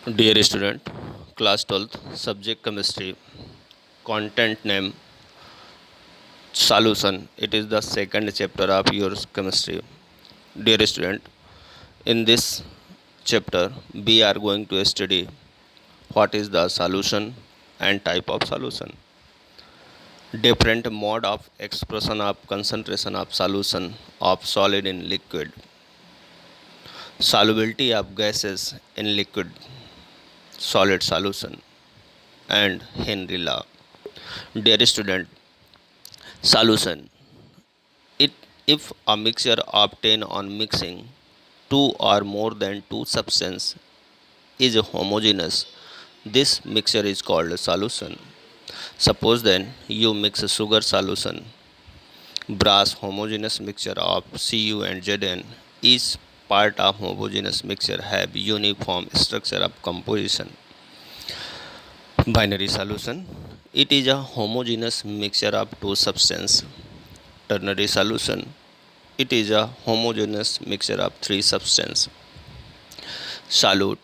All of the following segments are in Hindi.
Dear student, class 12th, subject chemistry, content name solution. It is the second chapter of your chemistry. Dear student, in this chapter, we are going to study what is the solution and type of solution, different mode of expression of concentration of solution of solid in liquid, solubility of gases in liquid, solid solution, and Henry law. Dear student, solution. It if a mixture obtained on mixing two or more than two substances is homogeneous, this mixture is called a solution. Suppose then you mix a sugar solution, brass homogeneous mixture of Cu and Zn. Each part of homogeneous mixture have uniform structure of composition. Binary solution. It is a homogeneous mixture of two substances. Ternary solution. It is a homogeneous mixture of three substances. Solute.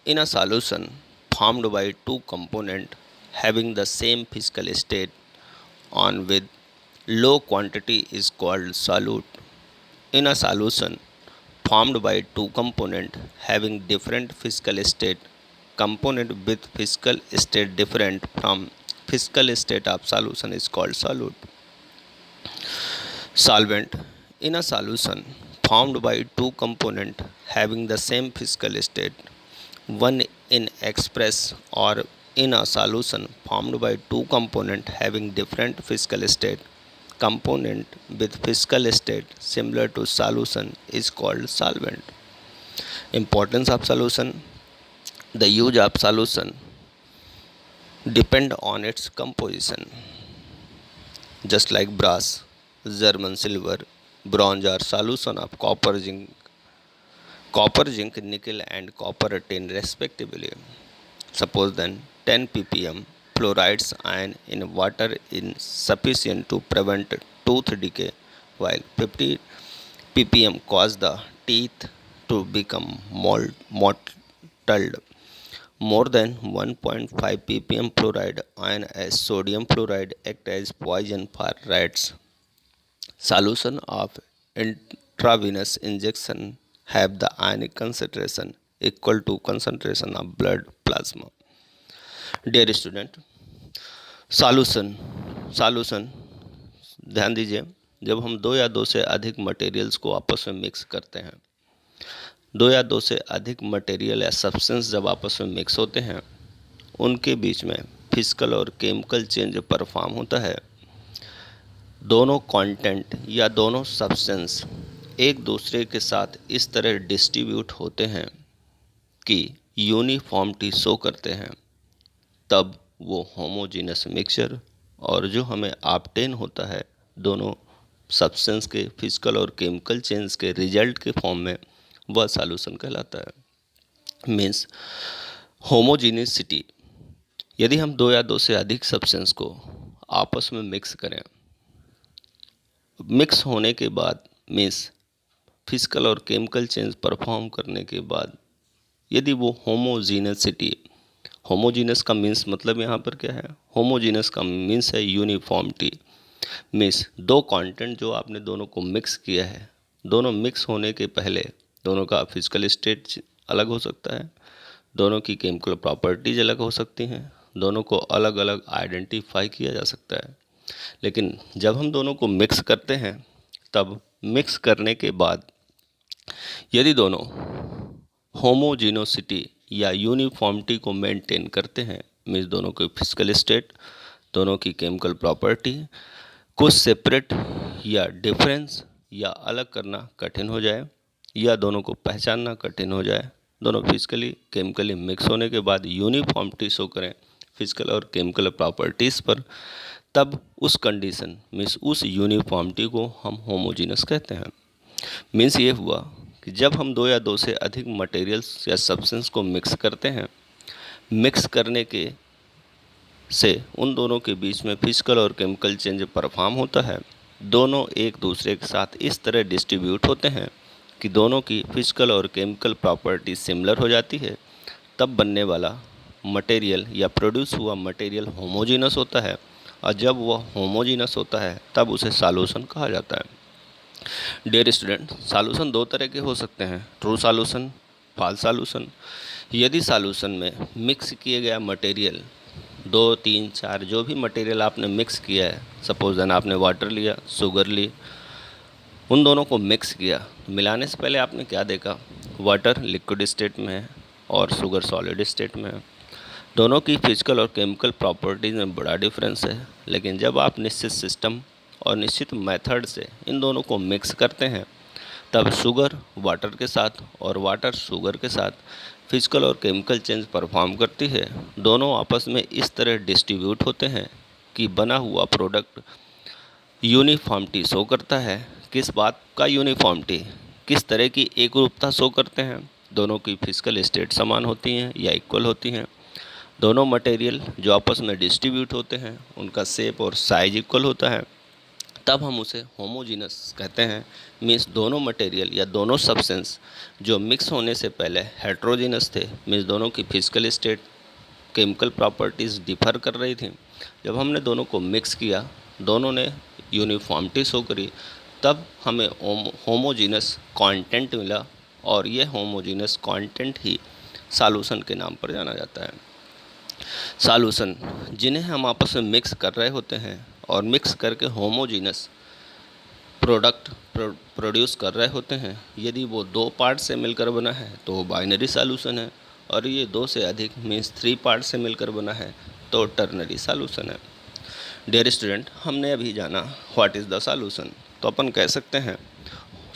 In a solution formed by two components having the same physical state on with low quantity is called solute. In a solution formed by two components having different physical state, component with physical state different from physical state of solution is called solute. Solvent. In a solution formed by two components having the same physical state, one in express or in a solution formed by two components having different physical state, component with physical state similar to solution is called solvent. Importance of solution. The use of solution depend on its composition. Just like brass, German silver, bronze are solution of copper, zinc, nickel and copper tin respectively. Suppose then 10 ppm fluorides ion in water is sufficient to prevent tooth decay, while 50 ppm cause the teeth to become mottled. More than 1.5 ppm fluoride ion as sodium fluoride act as poison for rats. Solution of intravenous injection have the ionic concentration equal to concentration of blood plasma. Dear student, solution ध्यान दीजिए, जब हम दो या दो से अधिक मटेरियल्स को आपस में मिक्स करते हैं, दो या दो से अधिक मटेरियल या सब्सटेंस जब आपस में मिक्स होते हैं, उनके बीच में फिजिकल और केमिकल चेंज परफॉर्म होता है। दोनों कंटेंट या दोनों सब्सटेंस एक दूसरे के साथ इस तरह डिस्ट्रीब्यूट होते हैं कि यूनिफॉर्मिटी शो करते हैं, तब वो होमोजेनस मिक्सचर और जो हमें ऑब्टेन होता है दोनों सब्सटेंस के फिजिकल और केमिकल चेंज के रिजल्ट के फॉर्म में, वह सॉल्यूशन कहलाता है। मीन्स होमोजीनिसिटी। यदि हम दो या दो से अधिक सब्सटेंस को आपस में मिक्स करें, मिक्स होने के बाद मीन्स फिजिकल और केमिकल चेंज परफॉर्म करने के बाद यदि वो होमोजीनसिटी, होमोजीनस का मीन्स मतलब यहाँ पर क्या है, होमोजीनस का मीन्स है यूनिफॉर्मिटी। मीन्स दो कंटेंट जो आपने दोनों को मिक्स किया है, दोनों मिक्स होने के पहले दोनों का फिजिकल स्टेट अलग हो सकता है, दोनों की केमिकल प्रॉपर्टीज अलग हो सकती हैं, दोनों को अलग अलग आइडेंटिफाई किया जा सकता है। लेकिन जब हम दोनों को मिक्स करते हैं, तब मिक्स करने के बाद यदि दोनों होमोजीनोसिटी या यूनिफॉर्मिटी को मेंटेन करते हैं, मीन्स दोनों के फिजिकल स्टेट, दोनों की केमिकल प्रॉपर्टी को सेपरेट या डिफरेंस या अलग करना कठिन हो जाए या दोनों को पहचानना कठिन हो जाए, दोनों फिजिकली केमिकली मिक्स होने के बाद यूनिफॉर्मिटी शो करें फिजिकल और केमिकल प्रॉपर्टीज़ पर, तब उस कंडीशन मीन्स उस यूनिफॉर्मिटी को हम होमोजीनस कहते हैं। मीन्स ये हुआ कि जब हम दो या दो से अधिक मटेरियल्स या सब्सटेंस को मिक्स करते हैं, मिक्स करने के से उन दोनों के बीच में फिजिकल और केमिकल चेंज परफॉर्म होता है, दोनों एक दूसरे के साथ इस तरह डिस्ट्रीब्यूट होते हैं कि दोनों की फिजिकल और केमिकल प्रॉपर्टी सिमिलर हो जाती है, तब बनने वाला मटेरियल या प्रोड्यूस हुआ मटेरियल होमोजीनस होता है, और जब वह होमोजीनस होता है तब उसे सॉल्यूशन कहा जाता है। डियर स्टूडेंट, सॉल्यूशन दो तरह के हो सकते हैं, ट्रू सॉल्यूशन, फॉल्स सॉल्यूशन। यदि सॉल्यूशन में मिक्स किए गया मटेरियल, 2, 3, 4 जो भी मटेरियल आपने मिक्स किया है, सपोज देन आपने वाटर लिया, शुगर ली, उन दोनों को मिक्स किया। मिलाने से पहले आपने क्या देखा, वाटर लिक्विड स्टेट में है और शुगर सॉलिड स्टेट में है। दोनों की फिजिकल और केमिकल प्रॉपर्टीज़ में बड़ा डिफरेंस है, लेकिन जब आप निश्चित सिस्टम और निश्चित मेथड से इन दोनों को मिक्स करते हैं, तब शुगर वाटर के साथ और वाटर शुगर के साथ फिजिकल और केमिकल चेंज परफॉर्म करती है। दोनों आपस में इस तरह डिस्ट्रीब्यूट होते हैं कि बना हुआ प्रोडक्ट यूनिफॉर्मिटी शो करता है। किस बात का यूनिफॉर्मिटी, किस तरह की एकरूपता शो करते हैं, दोनों की फिजिकल स्टेट समान होती हैं या इक्वल होती हैं। दोनों मटेरियल जो आपस में डिस्ट्रीब्यूट होते हैं उनका शेप और साइज इक्वल होता है, तब हम उसे होमोजीनस कहते हैं। मीन्स दोनों मटेरियल या दोनों सब्सटेंस जो मिक्स होने से पहले हेट्रोजीनस थे, मीन्स दोनों की physical state, chemical properties differ कर रही थी। जब हमने दोनों को मिक्स किया, दोनों ने यूनिफॉर्मिटी शो करी, तब हमें होमोजीनस कंटेंट मिला, और ये होमोजीनस कंटेंट ही सॉल्यूशन के नाम पर जाना जाता है। सॉल्यूशन जिन्हें हम आपस में मिक्स कर रहे होते हैं और मिक्स करके होमोजीनस प्रोडक्ट प्रोड्यूस कर रहे होते हैं, यदि वो 2 पार्ट से मिलकर बना है तो वो बाइनरी सॉल्यूशन है, और ये 2 से अधिक मीन्स 3 पार्ट से मिलकर बना है तो टर्नरी सॉल्यूशन है। डियर स्टूडेंट, हमने अभी जाना व्हाट इज़ द सॉल्यूशन। तो अपन कह सकते हैं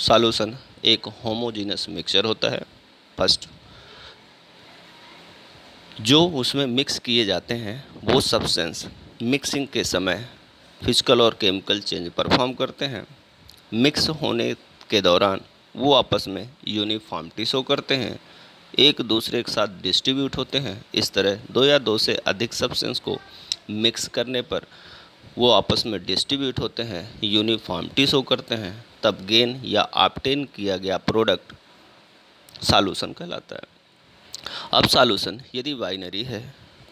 सॉल्यूशन एक होमोजीनस मिक्सचर होता है। फर्स्ट, जो उसमें मिक्स किए जाते हैं वो सब्सटेंस मिक्सिंग के समय फिजिकल और केमिकल चेंज परफॉर्म करते हैं। मिक्स होने के दौरान वो आपस में यूनिफॉर्मिटी शो करते हैं, एक दूसरे के साथ डिस्ट्रीब्यूट होते हैं। इस तरह 2 या 2 से अधिक सब्सटेंस को मिक्स करने पर वो आपस में डिस्ट्रीब्यूट होते हैं, यूनिफॉर्मिटी शो करते हैं, तब गेन या ऑब्टेन किया गया प्रोडक्ट सॉल्यूशन कहलाता है। अब सॉल्यूशन यदि बाइनरी है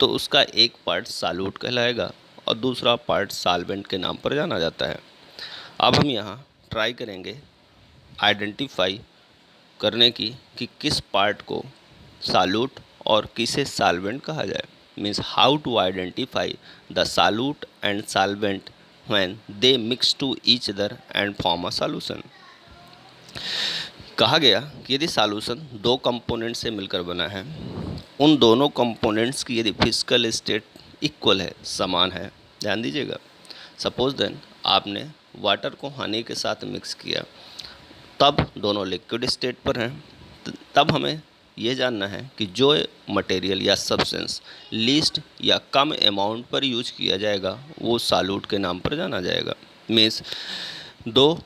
तो उसका एक पार्ट सॉल्यूट कहलाएगा और दूसरा पार्ट सॉल्वेंट के नाम पर जाना जाता है। अब हम यहाँ ट्राई करेंगे आइडेंटिफाई करने की कि किस पार्ट को सॉल्यूट और किसे सॉल्वेंट कहा जाए। Means how to identify the solute and solvent when they mix to each other and form a solution. कहा गया कि यदि सॉल्यूशन 2 कंपोनेंट से मिलकर बना है, उन दोनों कंपोनेंट्स की यदि फिजिकल स्टेट इक्वल है, समान है, ध्यान दीजिएगा। सपोज देन आपने वाटर को हनी के साथ मिक्स किया, तब दोनों लिक्विड स्टेट पर हैं, तब हमें ये जानना है कि जो मटेरियल या सब्सटेंस लीस्ट या कम अमाउंट पर यूज किया जाएगा वो सॉल्यूट के नाम पर जाना जाएगा। मीन्स 2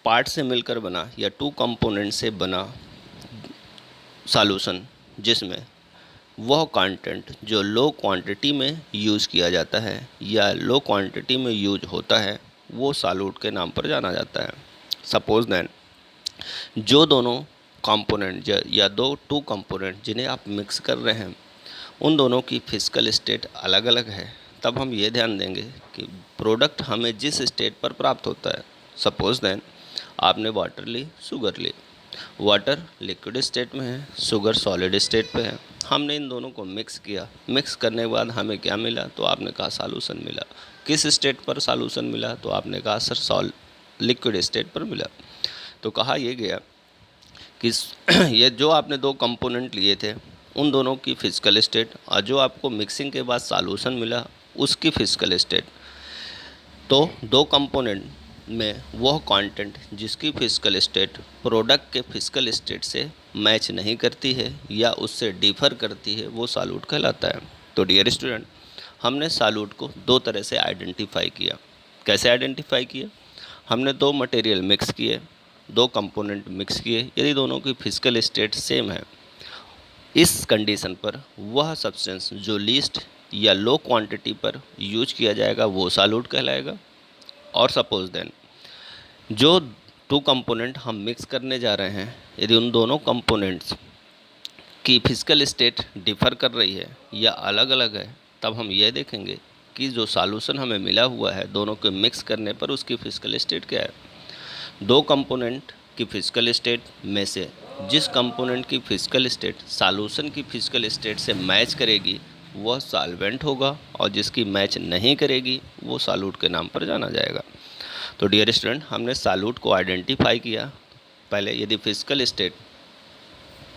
पार्ट से मिलकर बना या 2 कंपोनेंट से बना सॉल्यूशन जिसमें वह कंटेंट जो लो क्वांटिटी में यूज़ किया जाता है या लो क्वांटिटी में यूज होता है वो सॉल्यूट के नाम पर जाना जाता है। सपोज दैन जो दोनों कंपोनेंट या 2 कंपोनेंट जिन्हें आप मिक्स कर रहे हैं उन दोनों की फिजिकल स्टेट अलग अलग है, तब हम ये ध्यान देंगे कि प्रोडक्ट हमें जिस स्टेट पर प्राप्त होता है। सपोज दैन आपने वाटर ली, शुगर ली, वाटर लिक्विड स्टेट में है, शुगर सॉलिड स्टेट पे है। हमने इन दोनों को मिक्स किया, मिक्स करने के बाद हमें क्या मिला, तो आपने कहा सॉल्यूशन मिला। किस स्टेट पर सॉल्यूशन मिला, तो आपने कहा सर लिक्विड स्टेट पर मिला। तो कहा यह गया कि ये जो आपने 2 कंपोनेंट लिए थे उन दोनों की फिजिकल स्टेट और जो आपको मिक्सिंग के बाद सॉल्यूशन मिला उसकी फिजिकल स्टेट, तो 2 कंपोनेंट में वह कंटेंट जिसकी फिजिकल स्टेट प्रोडक्ट के फिजिकल स्टेट से मैच नहीं करती है या उससे डिफर करती है वो सॉल्यूट कहलाता है। तो डियर स्टूडेंट, हमने सॉल्यूट को 2 तरह से आइडेंटिफाई किया। कैसे आइडेंटिफाई किया? हमने 2 मटेरियल मिक्स किए, 2 कंपोनेंट मिक्स किए, यदि दोनों की फिजिकल स्टेट सेम है, इस कंडीशन पर वह सब्सटेंस जो लीस्ट या लो क्वांटिटी पर यूज किया जाएगा वो सॉल्यूट कहलाएगा। और सपोज देन जो 2 कंपोनेंट हम मिक्स करने जा रहे हैं, यदि उन दोनों कंपोनेंट्स की फिजिकल स्टेट डिफ़र कर रही है या अलग अलग है, तब हम ये देखेंगे कि जो सॉल्यूशन हमें मिला हुआ है दोनों को मिक्स करने पर उसकी फिजिकल स्टेट क्या है। दो कंपोनेंट की फिजिकल स्टेट में से जिस कंपोनेंट की फिजिकल स्टेट सॉल्यूशन की फिजिकल स्टेट से मैच करेगी वह सॉल्वेंट होगा, और जिसकी मैच नहीं करेगी वो सॉल्यूट के नाम पर जाना जाएगा। तो डियर स्टूडेंट, हमने सॉल्यूट को आइडेंटिफाई किया। पहले यदि फिजिकल स्टेट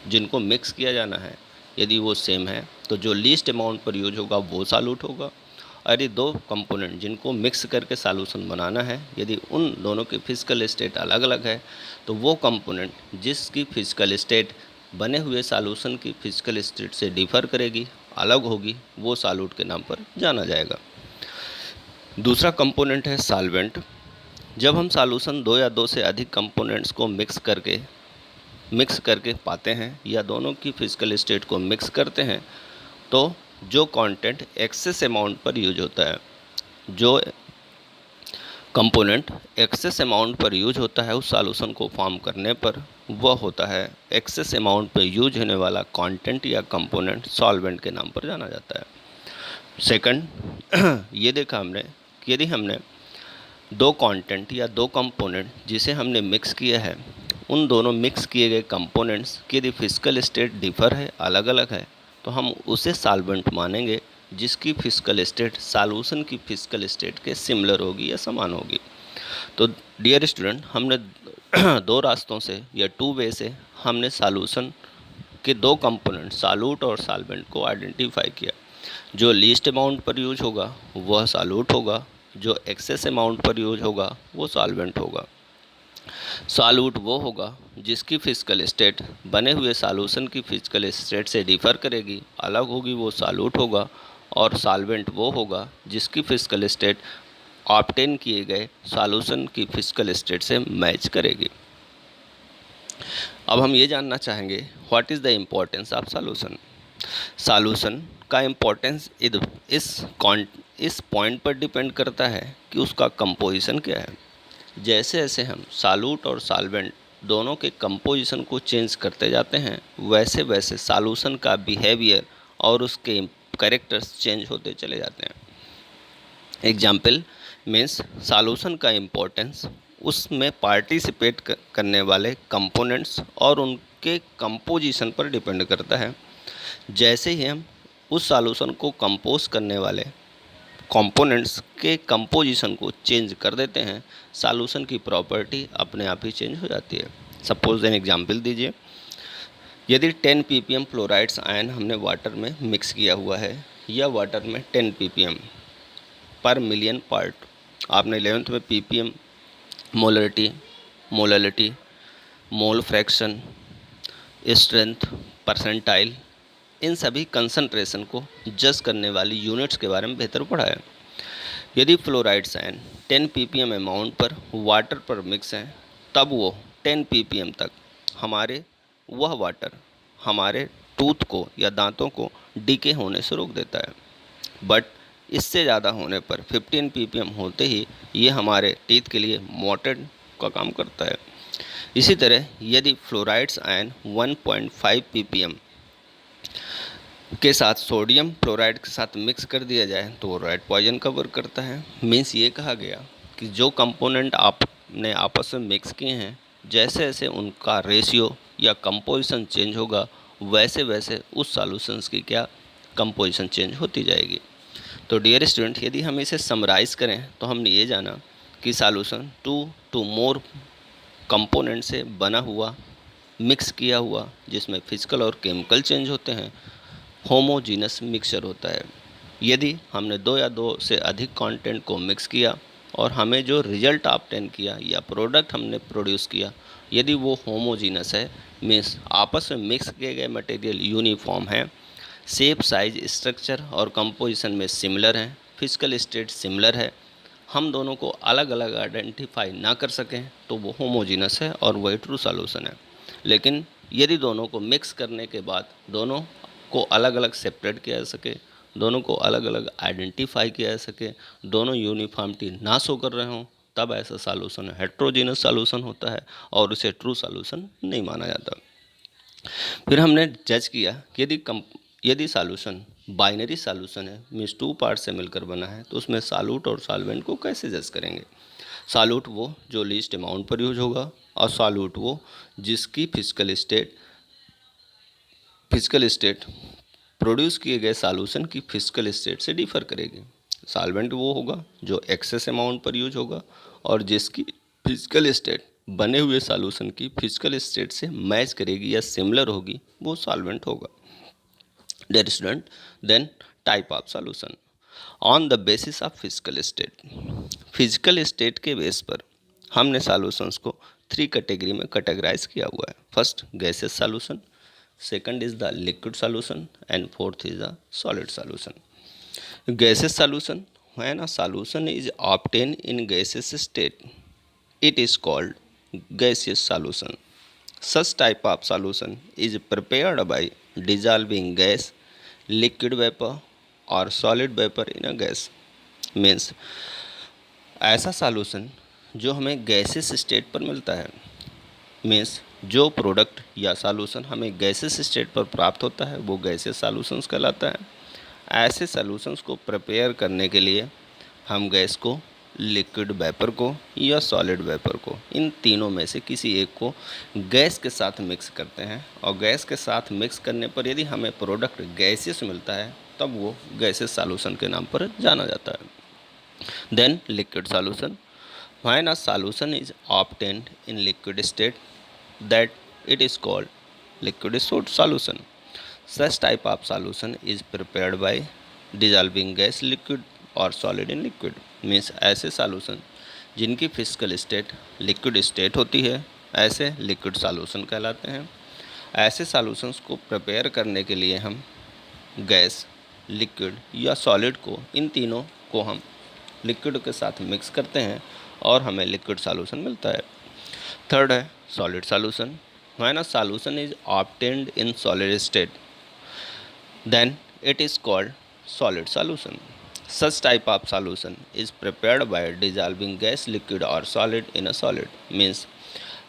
जिनको मिक्स किया जाना है यदि वो सेम है तो जो लीस्ट अमाउंट पर यूज होगा वो सॉल्यूट होगा। और यदि दो कंपोनेंट जिनको मिक्स करके सॉल्यूशन बनाना है यदि उन दोनों की फिजिकल स्टेट अलग अलग है तो वो कंपोनेंट जिसकी फिजिकल स्टेट बने हुए सॉल्यूशन की फिजिकल स्टेट से डिफ़र करेगी, अलग होगी, वो सॉल्यूट के नाम पर जाना जाएगा। दूसरा कंपोनेंट है सॉल्वेंट। जब हम सॉल्यूशन दो या दो से अधिक कंपोनेंट्स को मिक्स करके पाते हैं या दोनों की फिजिकल स्टेट को मिक्स करते हैं तो जो कंटेंट एक्सेस अमाउंट पर यूज होता है, जो कंपोनेंट एक्सेस अमाउंट पर यूज होता है उस सॉल्यूशन को फॉर्म करने पर वह होता है एक्सेस अमाउंट पर यूज होने वाला कंटेंट या कंपोनेंट सॉल्वेंट के नाम पर जाना जाता है। सेकंड, ये देखा हमने कि यदि हमने दो कंटेंट या दो कंपोनेंट जिसे हमने मिक्स किया है उन दोनों मिक्स किए गए कंपोनेंट्स की यदि फिजिकल स्टेट डिफ़र है, अलग अलग है, तो हम उसे सॉल्वेंट मानेंगे जिसकी फिजिकल स्टेट सॉल्यूशन की फिजिकल स्टेट के सिमिलर होगी या समान होगी। तो डियर स्टूडेंट, हमने दो रास्तों से या टू वे से हमने सॉल्यूशन के दो कंपोनेंट सॉल्यूट और सॉल्वेंट को आइडेंटिफाई किया। जो लीस्ट अमाउंट पर यूज होगा वह सॉल्यूट होगा, जो एक्सेस अमाउंट पर यूज होगा वो सॉल्वेंट होगा। सॉल्यूट वो होगा जिसकी फिजिकल स्टेट बने हुए सॉल्यूशन की फिजिकल स्टेट से डिफ़र करेगी, अलग होगी, वो सॉल्यूट होगा। और सॉल्वेंट वो होगा जिसकी फिजिकल स्टेट ऑब्टेन किए गए सॉल्यूशन की फिजिकल स्टेट से मैच करेगी। अब हम ये जानना चाहेंगे what is the importance of solution. Solution का इम्पोर्टेंस इस पॉइंट पर डिपेंड करता है कि उसका कंपोजिशन क्या है। जैसे जैसे हम सॉल्यूट और सॉल्वेंट दोनों के कंपोजिशन को चेंज करते जाते हैं वैसे वैसे सॉल्यूशन का बिहेवियर और उसके कैरेक्टर्स चेंज होते चले जाते हैं। एग्जाम्पल मीन्स सॉल्यूशन का इम्पोर्टेंस उसमें पार्टिसिपेट करने वाले कंपोनेंट्स और उनके कंपोजिशन पर डिपेंड करता है। जैसे ही हम उस सॉल्यूशन को कंपोज करने वाले कंपोनेंट्स के कंपोजिशन को चेंज कर देते हैं सॉल्यूशन की प्रॉपर्टी अपने आप ही चेंज हो जाती है। सपोज एन एग्जांपल दीजिए, यदि 10 ppm फ्लोराइड्स आयन हमने वाटर में मिक्स किया हुआ है या वाटर में 10 ppm पर मिलियन पार्ट, आपने 11th में ppm molarity, mole fraction, strength, percentile, इन सभी कंसंट्रेशन को जज करने वाली यूनिट्स के बारे में बेहतर पढ़ा है। यदि फ्लोराइड्स आयन 10 ppm अमाउंट पर वाटर पर मिक्स हैं तब वो 10 ppm तक वह वाटर हमारे टूथ को या दांतों को डीके होने से रोक देता है। बट इससे ज़्यादा होने पर 15 ppm होते ही ये हमारे टीथ के लिए मोर्टेड का काम करता है। इसी तरह यदि फ्लोराइड्स आयन 1.5 ppm के साथ सोडियम क्लोराइड के साथ मिक्स कर दिया जाए तो वो रेड पॉइजन का वर्क करता है। मीन्स ये कहा गया कि जो कंपोनेंट आपने आपस में मिक्स किए हैं जैसे जैसे उनका रेशियो या कंपोजिशन चेंज होगा वैसे वैसे उस सॉल्यूशंस की क्या कंपोजिशन चेंज होती जाएगी। तो डियर स्टूडेंट, यदि हम इसे समराइज़ करें तो हमने ये जाना कि सॉल्यूशन टू मोर कंपोनेंट से बना हुआ मिक्स किया हुआ जिसमें फिजिकल और केमिकल चेंज होते हैं होमोजीनस मिक्सचर होता है। यदि हमने दो या दो से अधिक कंटेंट को मिक्स किया और हमें जो रिजल्ट ऑब्टेन किया या प्रोडक्ट हमने प्रोड्यूस किया यदि वो होमोजीनस है मीन्स आपस में मिक्स किए गए मटेरियल यूनिफॉर्म है, शेप, साइज, स्ट्रक्चर और कंपोजिशन में सिमिलर हैं, फिजिकल स्टेट सिमिलर है, हम दोनों को अलग अलग आइडेंटिफाई ना कर सकें तो वो होमोजीनस है और वही ट्रू सॉल्यूशन है। लेकिन यदि दोनों को मिक्स करने के बाद दोनों को अलग अलग सेपरेट किया जा सके, दोनों को अलग अलग आइडेंटिफाई किया जा सके, दोनों यूनिफॉर्मिटी ना शो कर रहे हों, तब ऐसा सॉल्यूशन हेट्रोजीनस सॉल्यूशन होता है और उसे ट्रू सॉल्यूशन नहीं माना जाता। फिर हमने जज किया कि यदि सॉल्यूशन बाइनरी सॉल्यूशन है, मीन्स टू पार्ट से मिलकर बना है, तो उसमें सॉल्यूट और सॉल्वेंट को कैसे जज करेंगे। सॉल्यूट वो जो लीस्ट अमाउंट पर यूज होगा, और सॉल्यूट वो जिसकी फिजिकल स्टेट प्रोड्यूस किए गए सॉल्यूशन की फिजिकल स्टेट से डिफर करेगी। सॉल्वेंट वो होगा जो एक्सेस अमाउंट पर यूज होगा और जिसकी फिजिकल स्टेट बने हुए सॉल्यूशन की फिजिकल स्टेट से मैच करेगी या सिमिलर होगी, वो सॉल्वेंट होगा। Dear student, then type of solution on the basis of physical state. Physical state के बेस पर हमने सॉल्यूशंस को 3 कैटेगरी में कैटेगराइज किया हुआ है। First gases solution, second is the liquid solution and fourth is the solid solution. Gases solution, when a solution is obtain in gases state it is called gaseous solution. Such type of solution is prepared by dissolving gas, liquid vapor or solid vapor in a gas. Means ऐसा सॉल्यूशन जो हमें गैसेस स्टेट पर मिलता है, मीन्स जो प्रोडक्ट या सॉल्यूशन हमें गैसेस स्टेट पर प्राप्त होता है वो गैसेस सॉल्यूशंस कहलाता है। ऐसे सॉल्यूशंस को प्रिपेयर करने के लिए हम गैस को, लिक्विड वेपर को या सॉलिड वेपर को, इन तीनों में से किसी एक को गैस के साथ मिक्स करते हैं, और गैस के साथ मिक्स करने पर यदि हमें प्रोडक्ट गैसियस मिलता है तब वो गैसेस सॉल्यूशन के नाम पर जाना जाता है। Then liquid solution, when a solution is obtained in liquid state that it is called liquid solution. Such type of solution is prepared by dissolving gas, liquid और solid in liquid. मीन्स ऐसे सॉल्यूशन जिनकी फिजिकल स्टेट लिक्विड स्टेट होती है, ऐसे लिक्विड सॉल्यूशन कहलाते हैं। ऐसे सॉल्यूशंस को प्रिपेयर करने के लिए हम गैस, लिक्विड या सॉलिड को, इन तीनों को हम लिक्विड के साथ मिक्स करते हैं और हमें लिक्विड सॉल्यूशन मिलता है। थर्ड है solid solution. When a solution is obtained in solid state, then it is called solid solution. Such type of solution is prepared by dissolving gas, liquid or solid in a solid. Means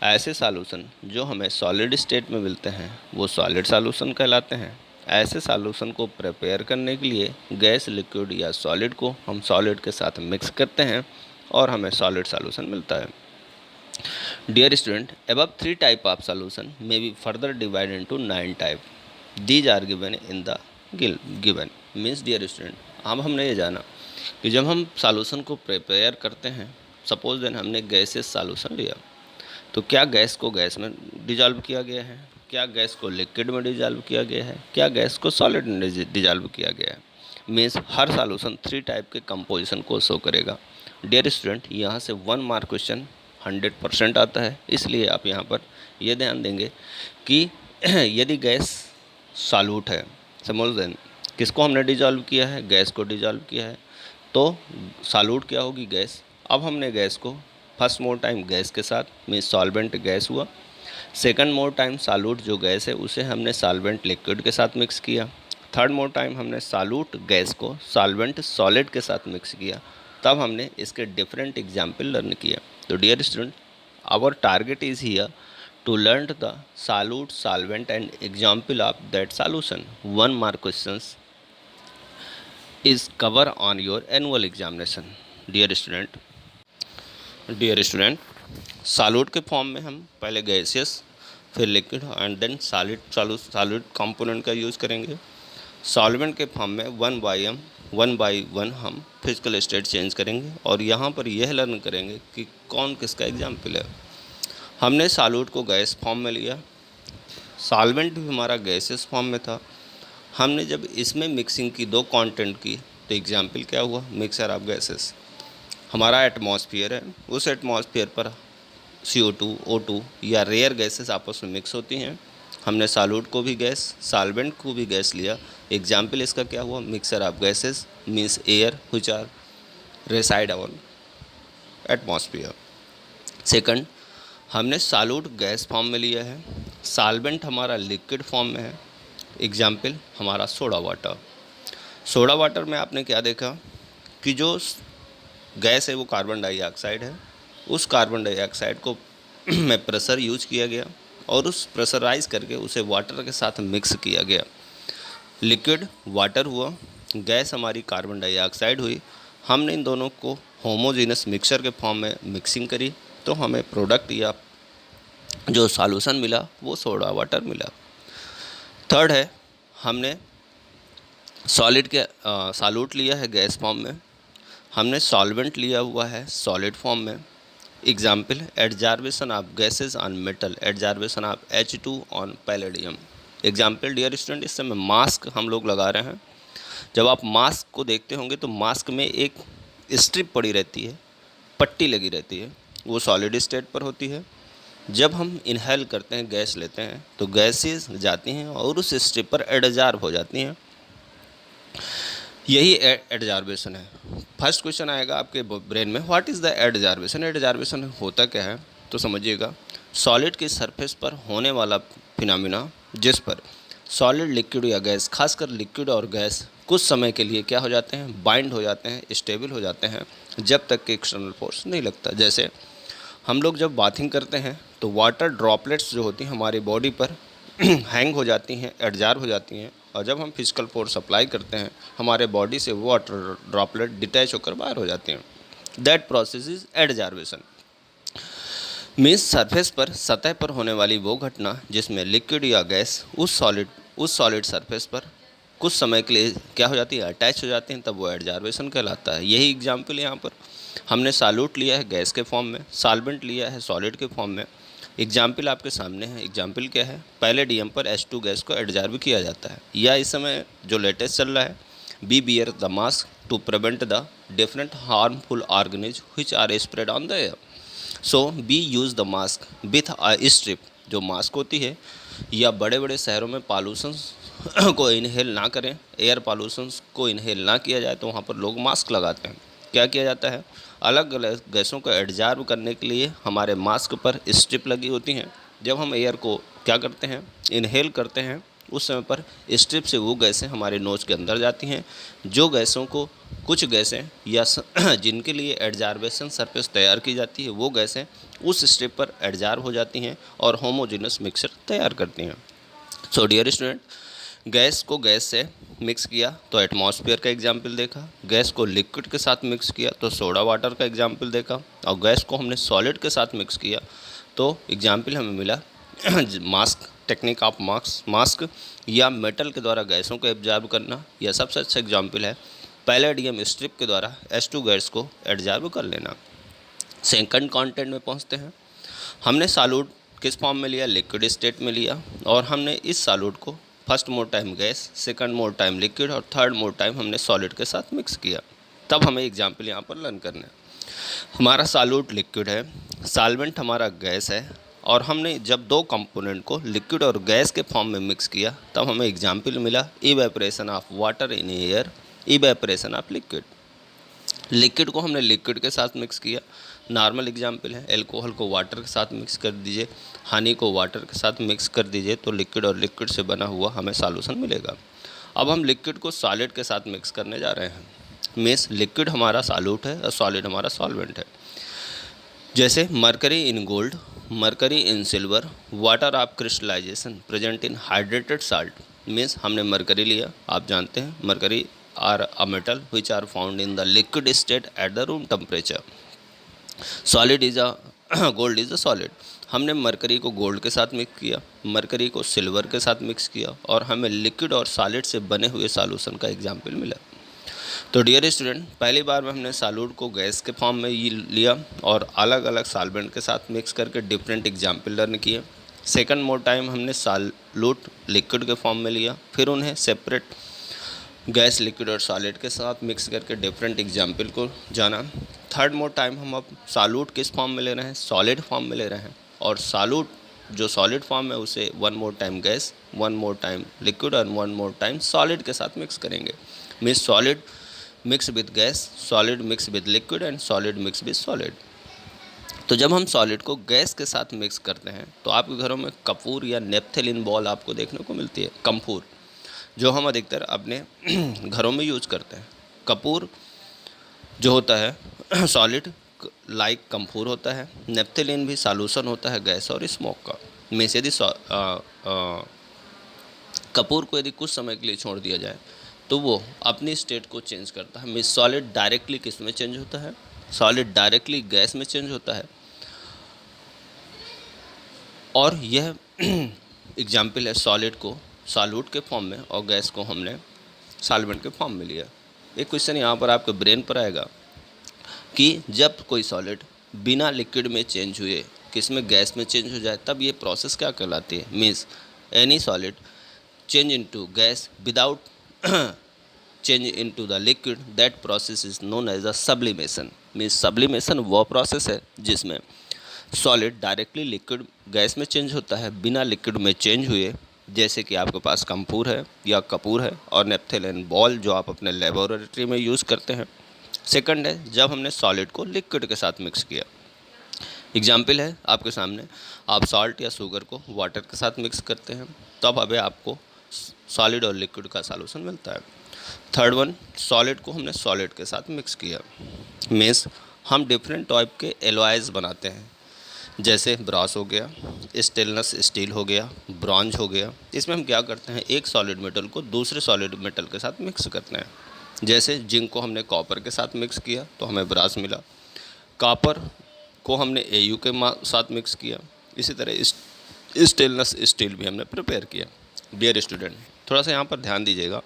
ऐसे सॉल्यूशन जो हमें सॉलिड स्टेट में मिलते हैं वो सॉलिड सॉल्यूशन कहलाते हैं। ऐसे सॉल्यूशन को प्रिपेयर करने के लिए गैस, लिक्विड या सॉलिड को हम सॉलिड के साथ मिक्स करते हैं और हमें सॉलिड सॉल्यूशन मिलता है। Dear student, above 3 type of solution may be further divided into 9 type. These are given in the given. Means dear student, अब हमने ये जाना कि जब हम सॉल्यूशन को प्रिपेयर करते हैं, सपोज देन हमने गैसेस सॉल्यूशन लिया, तो क्या गैस को गैस में डिजॉल्व किया गया है, क्या गैस को लिक्विड में डिजॉल्व किया गया है, क्या गैस को सॉलिड में डिजॉल्व किया गया है। मीन्स हर सॉल्यूशन 3 टाइप के कंपोजिशन को शो करेगा। डियर स्टूडेंट, यहाँ से 1 मार्क क्वेश्चन 100% आता है, इसलिए आप यहाँ पर ये ध्यान देंगे कि यदि गैस सॉल्यूट है, समझ दें किसको हमने डिजॉल्व किया है, गैस को डिजॉल्व किया है, तो सॉल्यूट क्या होगी, गैस। अब हमने गैस को फर्स्ट मोर टाइम गैस के साथ, मीन्स सॉल्वेंट गैस हुआ। सेकंड मोर टाइम सॉल्यूट जो गैस है उसे हमने सॉल्वेंट लिक्विड के साथ मिक्स किया। थर्ड मोर टाइम हमने सॉल्यूट गैस को सॉल्वेंट सॉलिड के साथ मिक्स किया। तब हमने इसके डिफरेंट एग्जाम्पल लर्न किया। तो dear student, our target is here to learn the solute, solvent and example of that solution. 1 mark questions is cover on your annual examination. Dear student, solute के फॉर्म में हम पहले गैसियस, फिर liquid and then solid component का यूज़ करेंगे। सॉल्वेंट के फॉर्म में 1 बाई 1 हम फिजिकल स्टेट चेंज करेंगे और यहाँ पर यह लर्न करेंगे कि कौन किसका एग्जाम्पल है। हमने सॉल्यूट को गैस फॉर्म में लिया, सॉल्वेंट भी हमारा गैसेस फॉर्म में था। हमने जब इसमें मिक्सिंग की 2 कंटेंट की तो एग्जाम्पल क्या हुआ, मिक्सर ऑफ गैसेस। हमारा एटमॉस्फेयर है, उस एटमॉस्फेयर पर CO2, O2 या रेयर गैसेस आपस में मिक्स होती हैं। हमने सॉल्यूट को भी गैस, सॉल्वेंट को भी गैस लिया, एग्जाम्पल इसका क्या हुआ, mixture of gases means air which are reside on atmosphere. Second, हमने सॉल्यूट गैस फॉर्म में लिया है, सॉल्वेंट हमारा लिक्विड फॉर्म में है, एग्जाम्पल हमारा सोडा वाटर। सोडा वाटर में आपने क्या देखा कि जो गैस है वो कार्बन डाइऑक्साइड है, उस कार्बन डाइऑक्साइड को में प्रेशर यूज किया गया और उस प्रेशराइज करके उसे वाटर के साथ मिक्स किया गया। लिक्विड वाटर हुआ, गैस हमारी कार्बन डाइऑक्साइड हुई। हमने इन दोनों को होमोजेनस मिक्सचर के फॉर्म में मिक्सिंग करी तो हमें प्रोडक्ट या जो सॉल्यूशन मिला वो सोडा वाटर मिला। थर्ड है, हमने सॉलिड के सॉल्यूट लिया है गैस फॉर्म में, हमने सॉल्वेंट लिया हुआ है सॉलिड फॉर्म में। Example, adsorption of gases on metal, adsorption of H2 on palladium. Example dear student, इस समय मास्क हम लोग लगा रहे हैं। जब आप मास्क को देखते होंगे तो मास्क में एक स्ट्रिप पड़ी रहती है, पट्टी लगी रहती है, वो सॉलिड स्टेट पर होती है। जब हम इनहेल करते हैं, गैस लेते हैं, तो गैसेज जाती हैं और उस स्ट्रिप पर एडजार्ब हो जाती हैं। यही एडजार्वेशन है। फर्स्ट क्वेश्चन आएगा आपके ब्रेन में, व्हाट इज़ द एडजार्वेशन। एडजार्वेशन होता क्या है तो समझिएगा, सॉलिड की सरफेस पर होने वाला फिनोमिना जिस पर सॉलिड, लिक्विड या गैस, खासकर लिक्विड और गैस कुछ समय के लिए क्या हो जाते हैं, बाइंड हो जाते हैं, स्टेबल हो जाते हैं, जब तक कि एक्सटर्नल फोर्स नहीं लगता। जैसे हम लोग जब बाथिंग करते हैं तो वाटर ड्रॉपलेट्स जो होती हैं हमारी बॉडी पर हैंग हो जाती हैं, एडजार्ब हो जाती हैं, और जब हम फिजिकल फोर्स अप्लाई करते हैं हमारे बॉडी से वो वाटर ड्रॉपलेट डिटैच होकर बाहर हो जाते हैं। That process is adsorption. Means surface पर, सतह पर होने वाली वो घटना जिसमें लिक्विड या गैस उस सॉलिड सरफेस पर कुछ समय के लिए क्या हो जाती है, अटैच हो जाती हैं, तब वो एडजार्वेशन कहलाता है। यही एग्जाम्पल यहाँ पर हमने सॉल्यूट लिया है गैस के फॉर्म में, सॉल्वेंट लिया है सॉलिड के फॉर्म में। एग्जाम्पल आपके सामने है। एग्जाम्पल क्या है, पैलेडियम पर H2 गैस को एडजार्ब किया जाता है। या इस समय जो लेटेस्ट चल रहा है, we wear the mask to prevent the different harmful organism which are spread on the air. So we use the mask with a strip. जो मास्क होती है, या बड़े बड़े शहरों में पॉल्यूशंस को इनहेल ना करें, एयर पॉल्यूशंस को इनहेल ना किया जाए, तो वहाँ पर लोग मास्क लगाते हैं। क्या किया जाता है, अलग अलग गैसों को एडजार्ब करने के लिए हमारे मास्क पर स्ट्रिप लगी होती हैं। जब हम एयर को क्या करते हैं, इनहेल करते हैं, उस समय पर स्ट्रिप से वो गैसें हमारे नोज़ के अंदर जाती हैं। जो गैसों को, कुछ गैसें या जिनके लिए एडजार्वेशन सरफेस तैयार की जाती है, वो गैसें उस स्ट्रिप पर एडजार्ब हो जाती हैं और होमोजेनस मिक्सचर तैयार करती हैं। सो डियर स्टूडेंट, गैस को गैस से मिक्स किया तो एटमॉस्फेयर का एग्जाम्पल देखा, गैस को लिक्विड के साथ मिक्स किया तो सोडा वाटर का एग्जाम्पल देखा, और गैस को हमने सॉलिड के साथ मिक्स किया तो एग्जाम्पल हमें मिला मास्क, टेक्निक ऑफ मास्क, या मेटल के द्वारा गैसों को एब्जॉर्ब करना, या सबसे अच्छा एग्जाम्पल है पैलेडियम स्ट्रिप के द्वारा H2 गैस को एब्जॉर्ब कर लेना। सेकंड कंटेंट में पहुंचते हैं। हमने सॉल्यूट किस फॉर्म में लिया, लिक्विड स्टेट में लिया, और हमने इस सॉल्यूट को first more time gas, second more time liquid और थर्ड मोर टाइम हमने सॉलिड के साथ मिक्स किया। तब हमें एग्जाम्पल यहाँ पर लर्न करना है। हमारा सॉल्यूट लिक्विड है, सॉल्वेंट हमारा गैस है, और हमने जब दो कंपोनेंट को लिक्विड और गैस के फॉर्म में मिक्स किया तब हमें एग्जाम्पल मिला evaporation of water in air, evaporation of liquid. Liquid को हमने लिक्विड के साथ मिक्स किया। नॉर्मल एग्जाम्पल है, एल्कोहल को वाटर के साथ मिक्स कर दीजिए, हनी को वाटर के साथ मिक्स कर दीजिए, तो लिक्विड और लिक्विड से बना हुआ हमें सॉल्यूशन मिलेगा। अब हम लिक्विड को सॉलिड के साथ मिक्स करने जा रहे हैं। मीन्स लिक्विड हमारा सॉल्यूट है और सॉलिड हमारा सॉल्वेंट है। जैसे mercury in gold, mercury in silver, water of crystallization present in hydrated salt. Means हमने मरकरी लिया, आप जानते हैं mercury are a metal which are found in the liquid state at the room temperature. Solid is a gold is a solid. हमने मरकरी को गोल्ड के साथ मिक्स किया, मरकरी को सिल्वर के साथ मिक्स किया, और हमें लिक्विड और सॉलिड से बने हुए सॉल्यूशन का एग्जाम्पल मिला। तो डियर स्टूडेंट, पहली बार में हमने सॉल्यूट को गैस के फॉर्म में ये लिया और अलग अलग सॉल्वेंट के साथ मिक्स करके डिफरेंट एग्जाम्पल लर्न किए। सेकंड मोर टाइम हमने सॉल्यूट लिक्विड के फॉर्म में लिया, फिर उन्हें सेपरेट गैस, लिक्विड और सॉलिड के साथ मिक्स करके डिफरेंट एग्जाम्पल को जाना। थर्ड मोर टाइम हम अब सॉल्यूट किस फॉर्म में ले रहे हैं, सॉलिड फॉर्म में ले रहे हैं, और सॉल्यूट जो सॉलिड फॉर्म है उसे one more time gas, one more time liquid और वन मोर टाइम सॉलिड के साथ मिक्स करेंगे। Means solid mix with gas, solid mix with liquid and solid mix with solid. तो जब हम सॉलिड को गैस के साथ मिक्स करते हैं तो आपके घरों में कपूर या नेप्थेलिन बॉल आपको देखने को मिलती है, कम्फूर, जो हम अधिकतर अपने घरों में यूज करते हैं। कपूर जो होता है सॉलिड लाइक कम्फूर होता है। नेप्थेलिन भी सॉल्यूशन होता है गैस और स्मोक का। मीन्स यदि कपूर को यदि कुछ समय के लिए छोड़ दिया जाए तो वो अपनी स्टेट को चेंज करता है। मीन्स सॉलिड डायरेक्टली किस में चेंज होता है? सॉलिड डायरेक्टली गैस में चेंज होता है। और यह एग्जाम्पल है सॉलिड को सॉल्यूट के फॉर्म में और गैस को हमने सॉल्वेंट के फॉर्म में लिया। एक क्वेश्चन यहाँ पर आपके ब्रेन पर आएगा कि जब कोई सॉलिड बिना लिक्विड में चेंज हुए किस में, गैस में चेंज हो जाए, तब ये प्रोसेस क्या कहलाती है? Means any solid change into gas without change into the liquid, that process is known as a sublimation. Means sublimation वो प्रोसेस है जिसमें सॉलिड डायरेक्टली लिक्विड गैस में चेंज होता है बिना लिक्विड में चेंज हुए। जैसे कि आपके पास कम्फूर है या कपूर है और नेप्थेलिन बॉल जो आप अपने लेबोरेटरी में यूज़ करते हैं। सेकंड है जब हमने सॉलिड को लिक्विड के साथ मिक्स किया। एग्जाम्पल है आपके सामने, आप सॉल्ट या शुगर को वाटर के साथ मिक्स करते हैं तब हमें आपको सॉलिड और लिक्विड का सॉल्यूशन मिलता है। थर्ड वन, सॉलिड को हमने सॉलिड के साथ मिक्स किया। मीन्स हम डिफरेंट टाइप के एलॉयज़ बनाते हैं, जैसे ब्रास हो गया, स्टेनलेस स्टील हो गया, ब्रॉन्ज हो गया। इसमें हम क्या करते हैं, एक सॉलिड मेटल को दूसरे सॉलिड मेटल के साथ मिक्स करते हैं। जैसे जिंक को हमने कॉपर के साथ मिक्स किया तो हमें ब्रास मिला, कॉपर को हमने एयू के साथ मिक्स किया, इसी तरह स्टेनलेस स्टील भी हमने प्रिपेयर किया। डियर स्टूडेंट, थोड़ा सा यहाँ पर ध्यान दीजिएगा।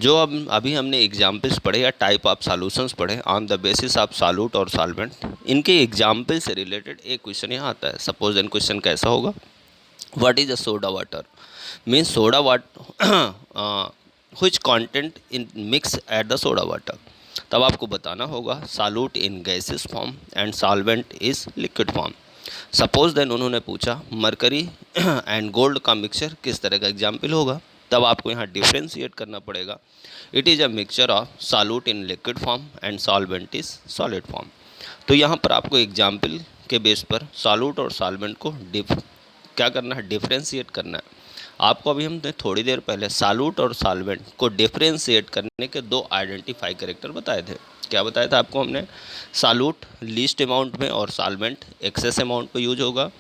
जो अब अभी हमने एग्जाम्पल्स पढ़े या टाइप ऑफ सॉल्यूशंस पढ़े on the basis of solute और सॉल्वेंट, इनके एग्जाम्पल से रिलेटेड एक क्वेश्चन यहाँ आता है। सपोज एन क्वेश्चन कैसा होगा, what is a soda water? Means soda water which content in mix at the soda water. तब आपको बताना होगा solute in gases form and solvent is liquid form. Suppose then उन्होंने पूछा मरकरी एंड गोल्ड का मिक्सचर किस तरह का एग्जाम्पल होगा, तब आपको यहाँ डिफ्रेंशिएट करना पड़ेगा। It is a mixture of solute in liquid form and solvent is solid form. तो यहाँ पर आपको एग्जाम्पल के बेस पर सॉल्यूट और सॉल्वेंट को क्या करना है, डिफ्रेंशिएट करना है। आपको अभी हमने थोड़ी देर पहले सॉल्यूट और सॉल्वेंट को डिफ्रेंशिएट करने के दो आइडेंटिफाई कैरेक्टर बताए थे। क्या बताया था आपको हमने? सॉल्यूट लीस्ट अमाउंट में और सॉल्वेंट एक्सेस अमाउंट पे यूज होगा।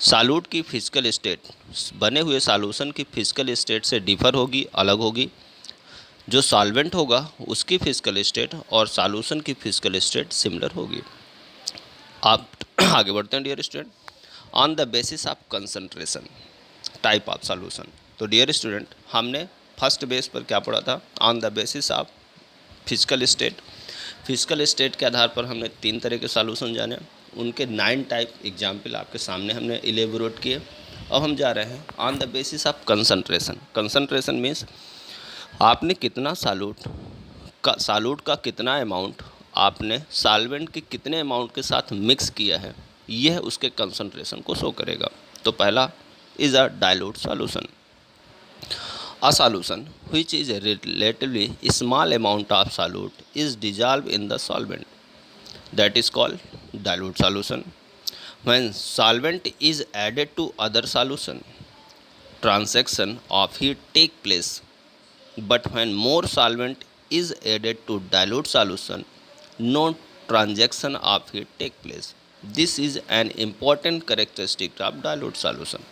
सॉल्यूट की फिजिकल स्टेट बने हुए सॉल्यूशन की फिजिकल स्टेट से डिफर होगी, अलग होगी। जो सॉल्वेंट होगा उसकी फिजिकल स्टेट और सॉल्यूशन की फिजिकल स्टेट सिमिलर होगी। आप आगे बढ़ते हैं dear student. On the basis of concentration type of solution. तो डियर स्टूडेंट, हमने फर्स्ट बेस पर क्या पढ़ा था? On the basis of physical state. Physical state के आधार पर हमने 3 तरह के सॉल्यूशन जाने, उनके 9 टाइप एग्जाम्पल आपके सामने हमने इलेबोरेट किए। अब हम जा रहे हैं on the basis of concentration. Concentration means आपने कितना सॉल्यूट का कितना अमाउंट आपने सॉल्वेंट के कितने अमाउंट के साथ मिक्स किया है, यह उसके कंसंट्रेशन को शो करेगा। तो पहला is a dilute solution. A solution which is a relatively small amount of solute is dissolved in the solvent. That is called dilute solution. When solvent is added to other solution, transaction of heat take place. But when more solvent is added to dilute solution, no transaction of heat take place. This is an important characteristic of dilute solution.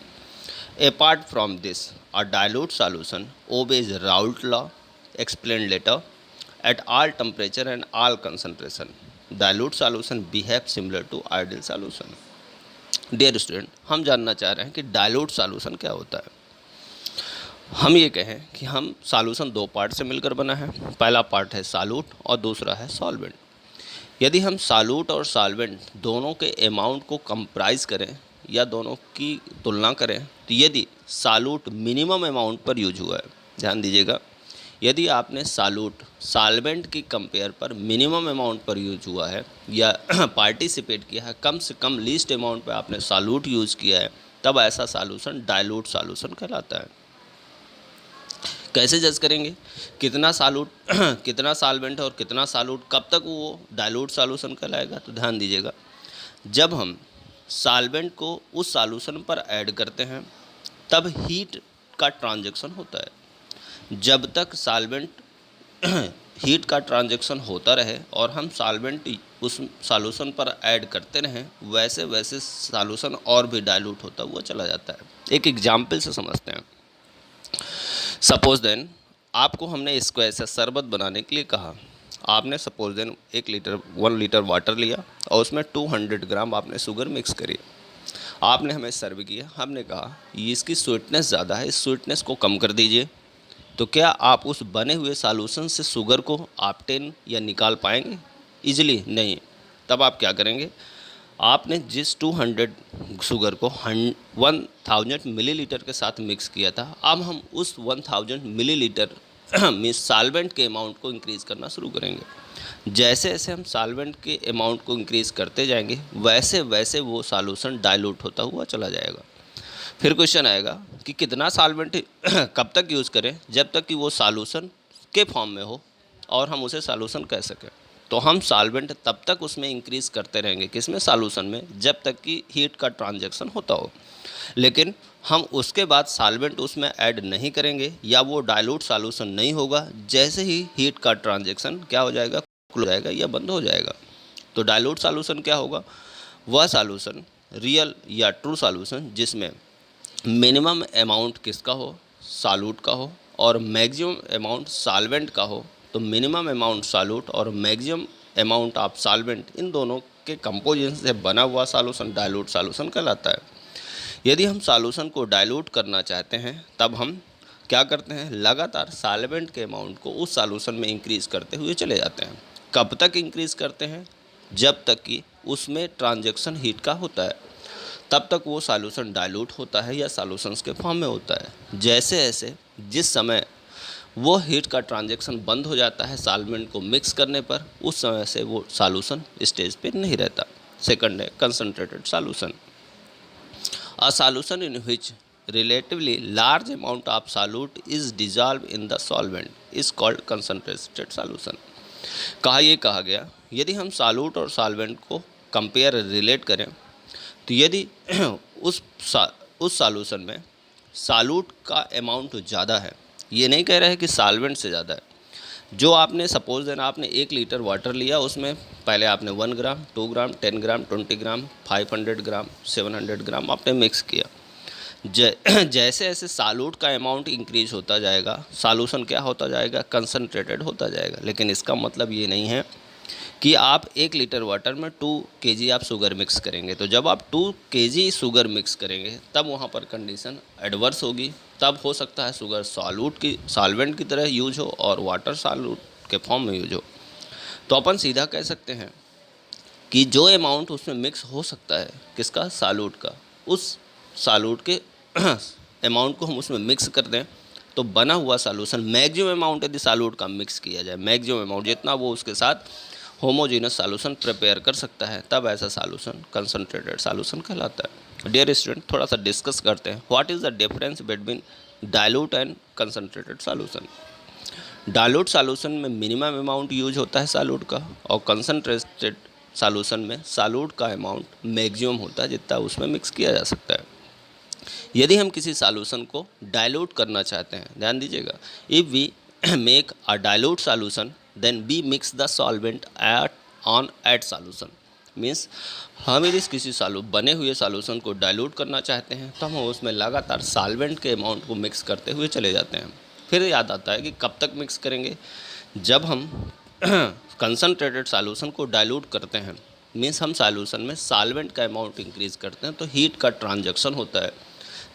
Apart from this, a dilute solution obeys Raoult law, explained later, at all temperature and all concentration. Dilute solution behave similar to ideal solution. Dear student, हम जानना चाह रहे हैं कि dilute solution क्या होता है। हम ये कहें कि हम सॉल्यूशन 2 पार्ट से मिलकर बना है। पहला पार्ट है सॉल्यूट और दूसरा है सॉल्वेंट। यदि हम सॉल्यूट और सॉल्वेंट दोनों के अमाउंट को कंप्राइज करें या दोनों की तुलना करें, तो यदि सॉल्यूट मिनिमम अमाउंट पर यूज हुआ है, ध्यान दीजिएगा, यदि आपने सॉल्यूट सॉल्वेंट की कंपेयर पर मिनिमम अमाउंट पर यूज हुआ है या पार्टिसिपेट किया है, कम से कम लीस्ट अमाउंट पर आपने सॉल्यूट यूज़ किया है, तब ऐसा सॉल्यूशन डाइल्यूट सॉल्यूशन कहलाता है। कैसे जज करेंगे कितना सॉल्यूट कितना सॉल्वेंट है और कितना सॉल्यूट, कब तक वो डाइल्यूट सॉल्यूशन कहलाएगा? तो ध्यान दीजिएगा, जब हम सॉल्वेंट को उस सॉल्यूशन पर ऐड करते हैं तब हीट का ट्रांजैक्शन होता है। जब तक सॉल्वेंट हीट का ट्रांजैक्शन होता रहे और हम सॉल्वेंट उस सॉल्यूशन पर ऐड करते रहें, वैसे वैसे सॉल्यूशन और भी डाइल्यूट होता हुआ चला जाता है। एक एग्जाम्पल से समझते हैं। सपोज देन आपको हमने इसको ऐसा शरबत बनाने के लिए कहा। आपने सपोज देन 1 लीटर वाटर लिया और उसमें 200 ग्राम आपने शुगर मिक्स करी। आपने हमें सर्व किया, हमने कहा ये इसकी स्वीटनेस ज़्यादा है, इस स्वीटनेस को कम कर दीजिए। तो क्या आप उस बने हुए सॉल्यूशन से शुगर को ऑब्टेन या निकाल पाएंगे? इजीली नहीं। तब आप क्या करेंगे, आपने जिस 200 शुगर को 1000 मिलीलीटर के साथ मिक्स किया था, अब हम उस 1000 मिलीलीटर में सॉल्वेंट के अमाउंट को इंक्रीज़ करना शुरू करेंगे। जैसे जैसे हम सॉल्वेंट के अमाउंट को इंक्रीज़ करते जाएंगे, वैसे वैसे वो सॉल्यूशन डाइल्यूट होता हुआ चला जाएगा। फिर क्वेश्चन आएगा कि कितना सॉल्वेंट कब तक यूज़ करें, जब तक कि वो सॉल्यूशन के फॉर्म में हो और हम उसे सॉल्यूशन कह सकें। तो हम सॉल्वेंट तब तक उसमें इंक्रीज़ करते रहेंगे, किसमें, सॉल्यूशन में, जब तक कि हीट का ट्रांजैक्शन होता हो। लेकिन हम उसके बाद सॉल्वेंट उसमें ऐड नहीं करेंगे या वो डाइल्यूट सॉल्यूशन नहीं होगा, जैसे ही हीट का ट्रांजैक्शन क्या हो जाएगा, हो जाएगा या बंद हो जाएगा। तो डाइल्यूट सॉल्यूशन क्या होगा, वह सॉल्यूशन रियल या ट्रू सॉल्यूशन जिसमें मिनिमम अमाउंट किसका हो, सॉल्यूट का हो, और मैक्सिमम अमाउंट सॉल्वेंट का हो। तो मिनिमम अमाउंट सॉल्यूट और मैक्सिमम अमाउंट ऑफ सॉल्वेंट, इन दोनों के कंपोजिशन से बना हुआ सॉल्यूशन डाइल्यूट सॉल्यूशन कहलाता है। यदि हम सॉल्यूशन को डाइल्यूट करना चाहते हैं, तब हम क्या करते हैं, लगातार सॉल्वेंट के अमाउंट को उस सॉल्यूशन में इंक्रीज़ करते हुए चले जाते हैं। कब तक इंक्रीज़ करते हैं, जब तक कि उसमें ट्रांजैक्शन हीट का होता है, तब तक वो सॉल्यूशन डाइल्यूट होता है या सॉल्यूशंस के फॉर्म में होता है। जैसे जैसे जिस समय वो हीट का ट्रांजैक्शन बंद हो जाता है सॉल्वेंट को मिक्स करने पर, उस समय से वो सॉल्यूशन स्टेज पे नहीं रहता। सेकंड है concentrated solution. A solution in which relatively large amount of solute is dissolve in the solvent is called concentrated solution. कहा गया यदि हम सॉल्यूट और सॉल्वेंट को कंपेयर रिलेट करें, तो यदि उस सॉल्यूशन में सॉल्यूट का अमाउंट ज़्यादा है, ये नहीं कह रहा है कि सॉल्वेंट से ज़्यादा है। जो आपने सपोज देना, आपने 1 लीटर वाटर लिया, उसमें पहले आपने 1 ग्राम, 2 ग्राम, 10 ग्राम, 20 ग्राम, 500 ग्राम, 700 ग्राम आपने मिक्स किया। जैसे जैसे सॉल्यूट का अमाउंट इंक्रीज होता जाएगा, सॉल्यूशन क्या होता जाएगा, कंसनट्रेटेड होता जाएगा। लेकिन इसका मतलब ये नहीं है कि आप 1 लीटर वाटर में 2 kg आप शुगर मिक्स करेंगे। तो जब आप 2 kg शुगर मिक्स करेंगे, तब वहाँ पर कंडीशन एडवर्स होगी। तब हो सकता है शुगर सॉल्वेंट की तरह यूज हो और वाटर सॉल्यूट के फॉर्म में यूज हो। तो अपन सीधा कह सकते हैं कि जो अमाउंट उसमें मिक्स हो सकता है, किसका, सॉल्यूट का, उस सॉल्यूट के अमाउंट को हम उसमें मिक्स कर दें, तो बना हुआ सॉल्यूशन मैक्सिमम अमाउंट यदि सॉल्यूट का मिक्स किया जाए, मैक्सिमम अमाउंट जितना वो उसके साथ होमोजेनस सॉल्यूशन प्रिपेयर कर सकता है, तब ऐसा सॉल्यूशन कंसंट्रेटेड सॉल्यूशन कहलाता है। डियर स्टूडेंट, थोड़ा सा डिस्कस करते हैं, what is the difference between dilute and concentrated solution. Dilute solution में मिनिमम अमाउंट यूज होता है सॉल्यूट का, और कंसंट्रेटेड सॉल्यूशन में सॉल्यूट का अमाउंट मैक्सिमम होता है जितना उसमें मिक्स किया जा सकता है। यदि हम किसी सॉल्यूशन को डाइल्यूट करना चाहते हैं, ध्यान दीजिएगा, if we make a dilute solution then we mix the solvent at solution. Means हम यदि किसी बने हुए सॉल्यूशन को डाइल्यूट करना चाहते हैं, तो हम उसमें लगातार सॉल्वेंट के अमाउंट को मिक्स करते हुए चले जाते हैं। फिर याद आता है कि कब तक मिक्स करेंगे, जब हम कंसनट्रेटेड सॉल्यूशन को डाइल्यूट करते हैं, मीन्स हम सॉल्यूशन में सॉल्वेंट का अमाउंट इंक्रीज़ करते हैं, तो हीट का ट्रांजैक्शन होता है।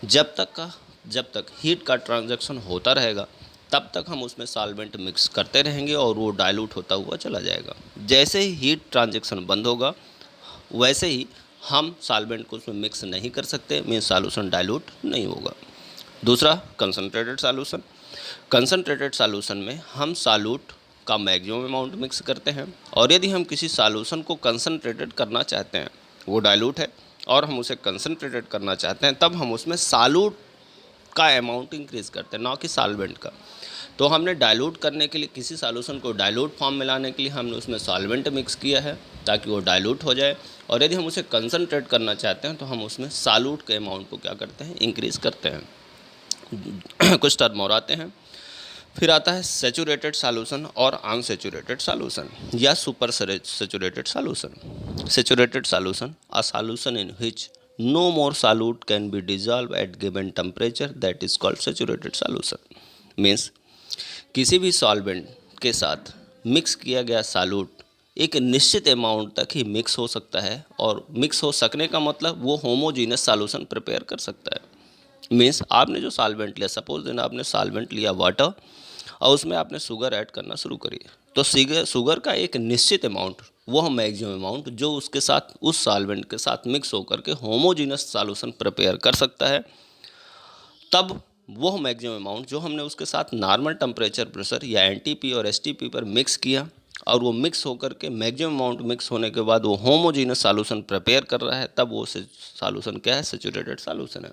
जब तक हीट का ट्रांजैक्शन होता रहेगा, तब तक हम उसमें सॉल्वेंट मिक्स करते रहेंगे और वो डाइल्यूट होता हुआ चला जाएगा। जैसे ही हीट ट्रांजैक्शन बंद होगा, वैसे ही हम सॉल्वेंट को उसमें मिक्स नहीं कर सकते, मीन्स सॉल्यूशन डाइल्यूट नहीं होगा। दूसरा, कंसनट्रेटेड सॉल्यूशन। कंसनट्रेटेड सॉल्यूशन में हम सॉल्यूट का मैक्सिमम अमाउंट मिक्स करते हैं, और यदि हम किसी सॉल्यूशन को कंसनट्रेटेड करना चाहते हैं, वो डाइल्यूट है और हम उसे कंसनट्रेटेड करना चाहते हैं, तब हम उसमें सॉल्यूट का अमाउंट इंक्रीज़ करते हैं, ना कि सॉल्वेंट का। तो हमने डाइल्यूट करने के लिए, किसी सॉल्यूशन को डाइल्यूट फॉर्म में लाने के लिए हमने उसमें सॉल्वेंट मिक्स किया है ताकि वो डाइल्यूट हो जाए, और यदि हम उसे कंसनट्रेट करना चाहते हैं, तो हम उसमें सॉल्यूट के अमाउंट को क्या करते हैं, इंक्रीज़ करते हैं। कुछ टर्म और आते हैं। फिर आता है सैचुरेटेड सॉल्यूशन और अनसैचुरेटेड सॉल्यूशन या super saturated solution. Saturated solution a solution in which no more solute can be dissolve at given temperature, that is called saturated solution. Means किसी भी सॉल्वेंट के साथ मिक्स किया गया सॉल्यूट एक निश्चित अमाउंट तक ही मिक्स हो सकता है, और मिक्स हो सकने का मतलब वो होमोजीनस सॉल्यूशन प्रिपेयर कर सकता है। मीन्स आपने जो सॉल्वेंट लिया, सपोज देन आपने सॉल्वेंट लिया वाटर और उसमें आपने शुगर ऐड करना शुरू करी, तो शुगर का एक निश्चित अमाउंट, वह मैक्सिमम अमाउंट जो उसके साथ उस सॉल्वेंट के साथ मिक्स होकर के होमोजीनस सॉल्यूशन प्रिपेयर कर सकता है, तब वह मैक्सिमम अमाउंट जो हमने उसके साथ नॉर्मल टेम्परेचर प्रेशर या एनटीपी और एसटीपी पर मिक्स किया, और वो मिक्स होकर के मैक्सिमम अमाउंट मिक्स होने के बाद वो होमोजीनस सॉल्यूशन प्रिपेयर कर रहा है, तब वो सॉल्यूशन क्या है, सैचुरेटेड सॉल्यूशन है।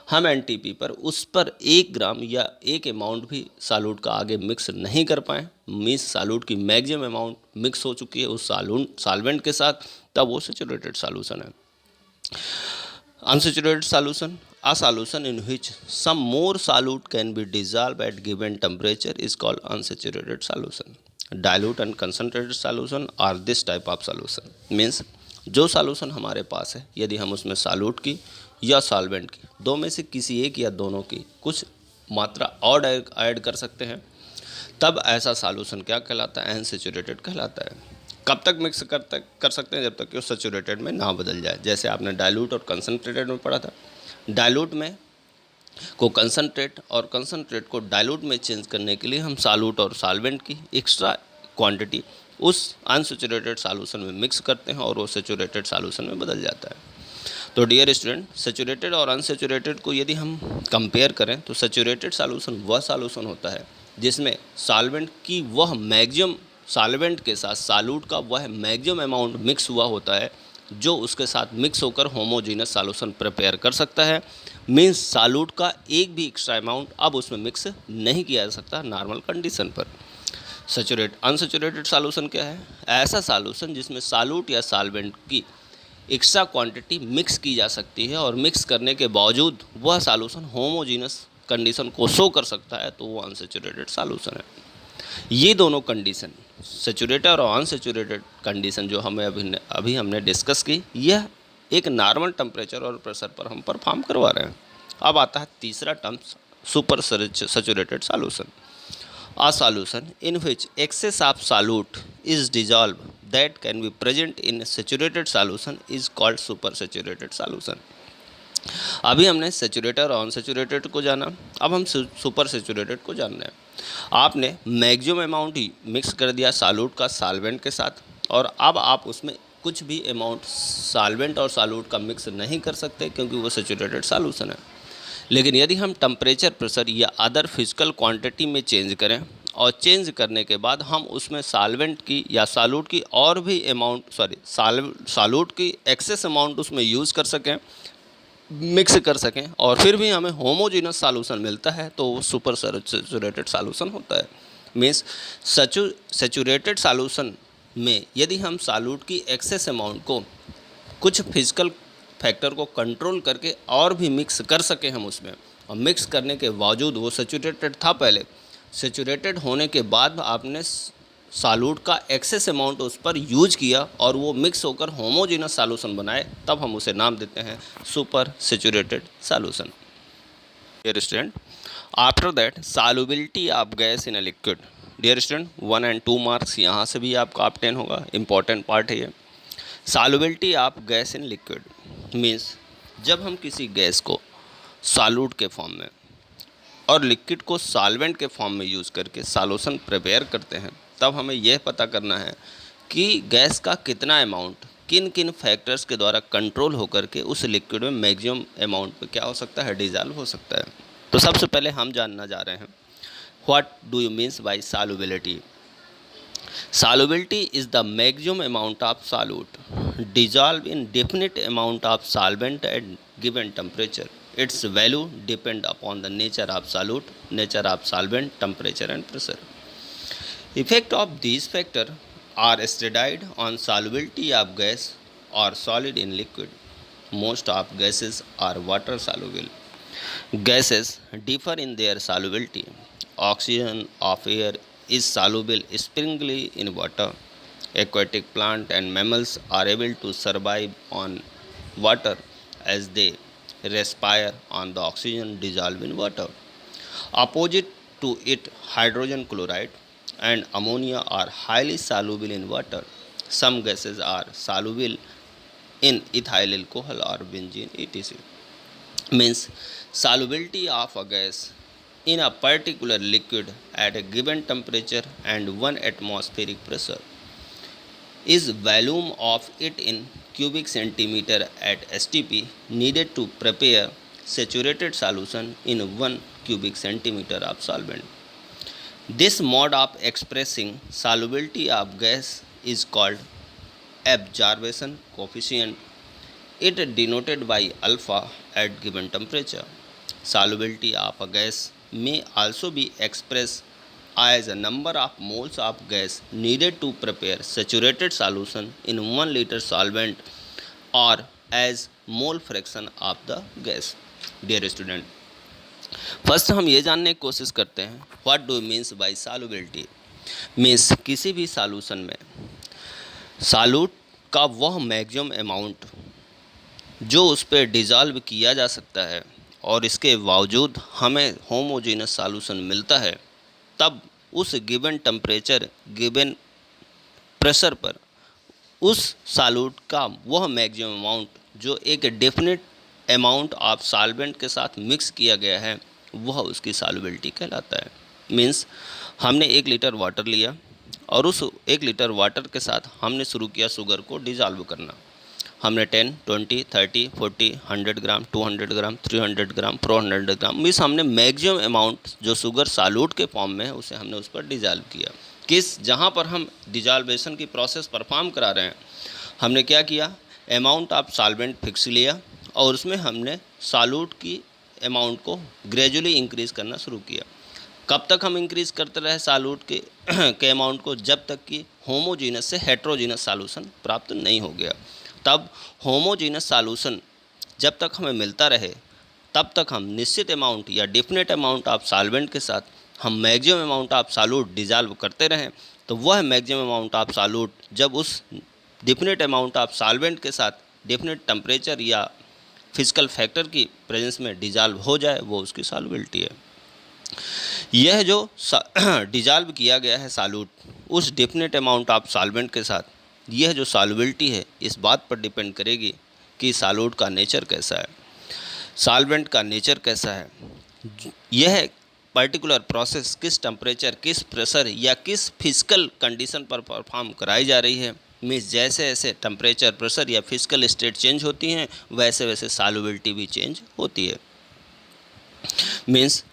हम एनटीपी पर उस पर 1 ग्राम या 1 अमाउंट भी सॉल्यूट का आगे मिक्स नहीं कर पाए, मीन्स सॉल्यूट की मैक्सिमम अमाउंट मिक्स हो चुकी है उस सॉल्वेंट के साथ, तब वो सैचुरेटेड सॉल्यूशन है। Unsaturated solution, a solution in which some more solute can be dissolved at given temperature is called unsaturated solution. Dilute and concentrated solution are this type of solution. Means जो सॉल्यूशन हमारे पास है, यदि हम उसमें सॉल्यूट की या सॉल्वेंट की, दो में से किसी एक या दोनों की कुछ मात्रा और ऐड कर सकते हैं, तब ऐसा सॉल्यूशन क्या कहलाता है, अनसैचुरेटेड कहलाता है। कब तक मिक्स कर सकते हैं, जब तक कि वो सैचुरेटेड में ना बदल जाए। जैसे आपने डाइल्यूट और कंसनट्रेटेड में पढ़ा था, डाइल्यूट में को कंसनट्रेट और कंसनट्रेट को डाइल्यूट में चेंज करने के लिए हम सॉल्यूट और सॉल्वेंट की एक्स्ट्रा क्वांटिटी उस अनसैचुरेटेड सॉल्यूशन में मिक्स करते हैं और वो सैचुरेटेड सॉल्यूशन में बदल जाता है। तो डियर स्टूडेंट, सैचुरेटेड और अनसैचुरेटेड को यदि हम कंपेयर करें तो सैचुरेटेड सॉल्यूशन वह सॉल्यूशन होता है जिसमें सॉल्वेंट की वह मैक्सिमम, सॉल्वेंट के साथ सॉल्यूट का वह मैक्सिमम अमाउंट मिक्स हुआ होता है जो उसके साथ मिक्स होकर होमोजीनस सॉल्यूशन प्रिपेयर कर सकता है। मीन्स सॉल्यूट का एक भी एक्स्ट्रा अमाउंट अब उसमें मिक्स नहीं किया जा सकता नॉर्मल कंडीशन पर। अनसैचुरेटेड सॉल्यूशन क्या है, ऐसा सॉल्यूशन जिसमें सॉल्यूट या सॉल्वेंट की एक्स्ट्रा क्वांटिटी मिक्स की जा सकती है और मिक्स करने के बावजूद वह सॉल्यूशन होमोजीनस कंडीशन को शो कर सकता है, तो वो अनसैचुरेटेड सॉल्यूशन है। ये दोनों कंडीशन, सैचुरेटेड और अनसैचुरेटेड कंडीशन जो हमें अभी हमने डिस्कस की, यह एक नॉर्मल टेम्परेचर और प्रेशर पर हम परफॉर्म करवा रहे हैं। अब आता है तीसरा term, super saturated solution. A solution in which excess of solute is dissolved that can be present in a saturated solution is called supersaturated solution. अभी हमने सैचुरेटेड और अनसैचुरेटेड को जाना, अब हम सुपर सैचुरेटेड को जान रहे हैं। आपने मैक्सिमम अमाउंट ही मिक्स कर दिया सॉल्यूट का सॉल्वेंट के साथ, और अब आप उसमें कुछ भी अमाउंट सॉल्वेंट और सॉल्यूट का मिक्स नहीं कर सकते क्योंकि वो सैचुरेटेड सॉल्यूशन है। लेकिन यदि हम टेम्परेचर, प्रेशर या अदर फिजिकल क्वांटिटी में चेंज करें और चेंज करने के बाद हम उसमें सॉल्वेंट की या सॉल्यूट की और भी अमाउंट, सॉल्यूट की एक्सेस अमाउंट उसमें यूज़ कर सकें, मिक्स कर सकें, और फिर भी हमें होमोजीनस सॉल्यूशन मिलता है, तो वो सुपर सैचुरेटेड सॉल्यूशन होता है। मीन्स सैचुरेटेड सॉल्यूशन में यदि हम सॉल्यूट की एक्सेस अमाउंट को कुछ फिजिकल फैक्टर को कंट्रोल करके और भी मिक्स कर सके हम उसमें, और मिक्स करने के बावजूद वो सैचुरेटेड था पहले, सैचुरेटेड होने के बाद आपने सॉल्यूट का एक्सेस अमाउंट उस पर यूज किया और वो मिक्स होकर होमोजीनस सॉल्यूशन बनाए, तब हम उसे नाम देते हैं super saturated solution. Dear student, after that solubility of gas in a liquid. Dear student, 1 और 2 मार्क्स यहाँ से भी आपका ऑब्टेन होगा, इंपॉर्टेंट पार्ट है ये। Solubility of gas in liquid means जब हम किसी गैस को सॉल्यूट के फॉर्म में और लिक्विड को सॉल्वेंट के फॉर्म में यूज़ करके सॉल्यूशन प्रिपेयर करते हैं, तब हमें यह पता करना है कि गैस का कितना अमाउंट किन किन फैक्टर्स के द्वारा कंट्रोल होकर के उस लिक्विड में मैक्सिमम अमाउंट पे क्या हो सकता है, डिजॉल्व हो सकता है। तो सबसे पहले हम जानना जा रहे हैं, what do you means by solubility. Solubility is the maximum amount of solute dissolved in definite amount of solvent at given temperature. Its value depend upon the nature of solute, nature of solvent, temperature and pressure. Effect of these factors are studied on solubility of gas or solid in liquid. Most of gases are water soluble. Gases differ in their solubility oxygen of air is soluble springly in water. Aquatic plants and mammals are able to survive on water as they respire on the oxygen dissolved in water. Opposite to it, hydrogen chloride and ammonia are highly soluble in water. Some gases are soluble in ethyl alcohol or benzene, etc. Means solubility of a gas in a particular liquid at a given temperature and 1 atmospheric pressure is volume of it in cubic centimeter at STP needed to prepare saturated solution in 1 cubic centimeter of solvent. This mode of expressing solubility of gas is called absorption coefficient. It denoted by alpha at given temperature. Solubility of a gas may also be expressed as a number of moles of gas needed to prepare saturated solution in 1 liter solvent or as mole fraction of the gas. Dear student, first हम ये जानने की कोशिश करते हैं what do means by solubility. Means किसी भी सॉल्यूशन में सॉल्यूट का वह मैक्सिमम अमाउंट जो उस पर डिज़ोल्व किया जा सकता है और इसके बावजूद हमें होमोजेनस सॉल्यूशन मिलता है, तब उस गिवन टेम्परेचर गिवन प्रेशर पर उस सॉल्यूट का वह मैक्सिमम अमाउंट जो एक डेफिनेट अमाउंट ऑफ सॉल्वेंट के साथ मिक्स किया गया है वह उसकी सॉल्युबिलिटी कहलाता है। मीन्स हमने 1 लीटर वाटर लिया और उस 1 लीटर वाटर के साथ हमने शुरू किया शुगर को डिज़ोल्व करना। हमने 10, 20, 30, 40, 100 ग्राम, 200 ग्राम, 300 ग्राम, 400 ग्राम मीन्स हमने मैक्सिमम अमाउंट जो शुगर सॉल्यूट के फॉर्म में है उसे हमने उस पर डिज़ोल्व किया। जहाँ पर हम डिज़ोल्वेशन की प्रोसेस परफॉर्म करा रहे हैं हमने क्या किया, अमाउंट ऑफ सॉल्वेंट फिक्स लिया और उसमें हमने सॉल्यूट की अमाउंट को ग्रेजुअली इंक्रीज़ करना शुरू किया। कब तक हम इंक्रीज़ करते रहे सॉल्यूट के अमाउंट को, जब तक कि होमोजीनस से हेट्रोजीनस सॉल्यूशन प्राप्त नहीं हो गया। तब होमोजीनस सॉल्यूशन जब तक हमें मिलता रहे तब तक हम निश्चित अमाउंट या डेफिनेट अमाउंट ऑफ सॉल्वेंट के साथ हम maximum amount of solute dissolve करते रहें, तो वह मैक्सिमम अमाउंट ऑफ सॉल्यूट जब उस डेफिनेट अमाउंट ऑफ सॉल्वेंट के साथ डेफिनेट टेम्परेचर या फिजिकल फैक्टर की प्रेजेंस में डिज़ोल्व हो जाए वो उसकी सॉल्युबिलिटी है। यह जो डिज़ोल्व किया गया है सॉल्यूट उस डेफिनेट अमाउंट ऑफ सॉल्वेंट के साथ, यह जो सॉल्युबिलिटी है इस बात पर डिपेंड करेगी कि सॉल्यूट का नेचर कैसा है, सॉल्वेंट का नेचर कैसा है, यह पर्टिकुलर प्रोसेस किस टेम्परेचर, किस प्रेशर या किस फिजिकल कंडीशन पर परफॉर्म कराई जा रही है। मीन्स जैसे जैसे टेम्परेचर, प्रेशर या फिजिकल स्टेट चेंज होती हैं वैसे वैसे सॉल्युबिलिटी भी चेंज होती है। मीन्स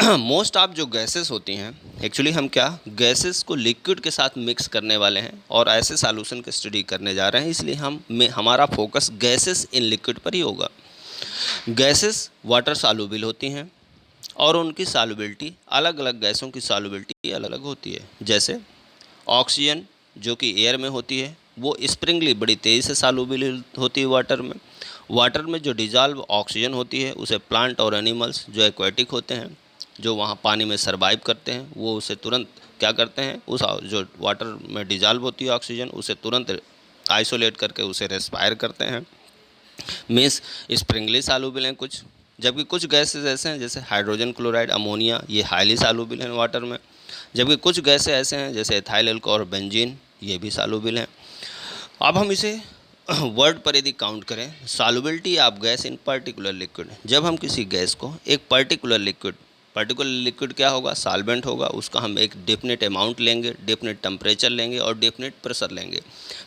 मोस्ट ऑफ जो गैसेस होती हैं, एक्चुअली हम क्या गैसेस को लिक्विड के साथ मिक्स करने वाले हैं और ऐसे सॉल्यूशन की स्टडी करने जा रहे हैं, इसलिए हमारा फोकस गैसेस इन लिक्विड पर ही होगा। गैसेस वाटर सॉल्युबल होती हैं और उनकी सॉल्युबिलिटी अलग अलग गैसों की सॉल्युबिलिटी अलग अलग होती है। जैसे ऑक्सीजन जो कि एयर में होती है वो स्प्रिंगली बड़ी तेज़ी से सॉल्युबल होती है वाटर में जो डिज़ोल्व ऑक्सीजन होती है उसे प्लांट और एनिमल्स जो एक्वेटिक होते हैं जो वहाँ पानी में सर्वाइव करते हैं वो उसे तुरंत क्या करते हैं, उस जो वाटर में डिज़ोल्व होती है ऑक्सीजन उसे तुरंत आइसोलेट करके उसे रेस्पायर करते हैं। मीन्स स्प्रिंगली सॉल्युबल हैं कुछ, जबकि कुछ गैसेस ऐसे हैं जैसे हाइड्रोजन क्लोराइड, अमोनिया, ये हाईली सॉल्युबल हैं वाटर में, जबकि कुछ गैसें ऐसे हैं जैसे एथाइल अल्कोहल और बेंजीन, ये भी सॉल्युबल हैं। अब हम इसे वर्ड पर यदि काउंट करें, solubility of gas in particular liquid, जब हम किसी गैस को एक पर्टिकुलर लिक्विड क्या होगा, सॉल्वेंट होगा, उसका हम एक डेफिनेट अमाउंट लेंगे, डेफिनेट टेम्परेचर लेंगे और डेफिनेट प्रेशर लेंगे।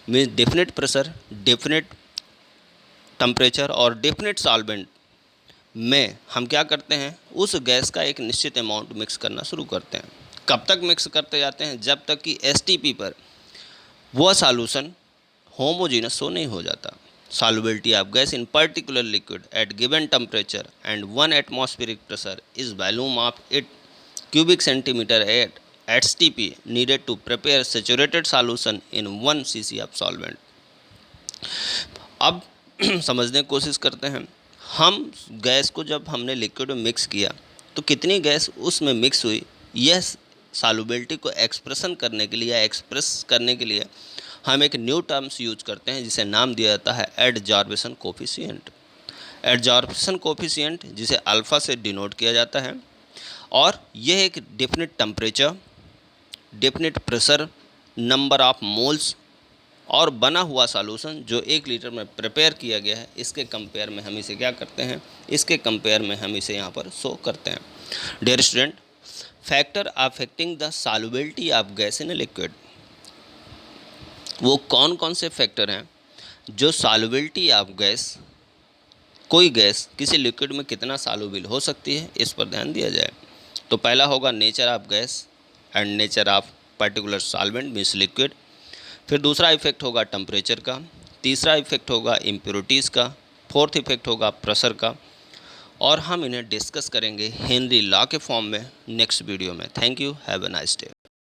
Means definite pressure, definite temperature और डेफिनेट सॉल्वेंट में हम क्या करते हैं, उस गैस का एक निश्चित अमाउंट मिक्स करना शुरू करते हैं। कब तक मिक्स करते जाते हैं, जब तक कि एसटीपी पर वह सॉल्यूशन होमोजीनस नहीं हो जाता। Solubility of gas in particular liquid at given temperature and 1 atmospheric pressure is volume of it cubic centimeter at STP needed to prepare saturated solution in 1 cc of solvent। अब समझने की कोशिश करते हैं, हम गैस को जब हमने लिक्विड में मिक्स किया तो कितनी गैस उसमें मिक्स हुई यह सॉल्युबिलिटी को एक्सप्रेशन करने के लिए या एक्सप्रेस करने के लिए हम एक न्यू टर्म्स यूज करते हैं जिसे नाम दिया जाता है एडजॉर्प्शन कोफिशिएंट। एडजॉर्प्शन कोफिशिएंट जिसे अल्फ़ा से डिनोट किया जाता है, और यह एक definite temperature, definite pressure, number of moles और बना हुआ सॉल्यूशन जो 1 लीटर में प्रिपेयर किया गया है, इसके कंपेयर में हम इसे क्या करते हैं, इसके कंपेयर में हम इसे यहाँ पर शो करते हैं। Dear student, factor affecting the solubility of gas in a liquid, वो कौन कौन से फैक्टर हैं जो सॉल्युबिलिटी ऑफ गैस, कोई गैस किसी लिक्विड में कितना सॉल्युबल हो सकती है, इस पर ध्यान दिया जाए। तो पहला होगा nature of gas and nature of particular solvent means liquid. फिर दूसरा इफेक्ट होगा टेम्परेचर का, तीसरा इफेक्ट होगा इम्प्योरिटीज़ का, फोर्थ इफेक्ट होगा प्रेशर का, और हम इन्हें डिस्कस करेंगे हेनरी लॉ के फॉर्म में नेक्स्ट वीडियो में। Thank you, have a nice day.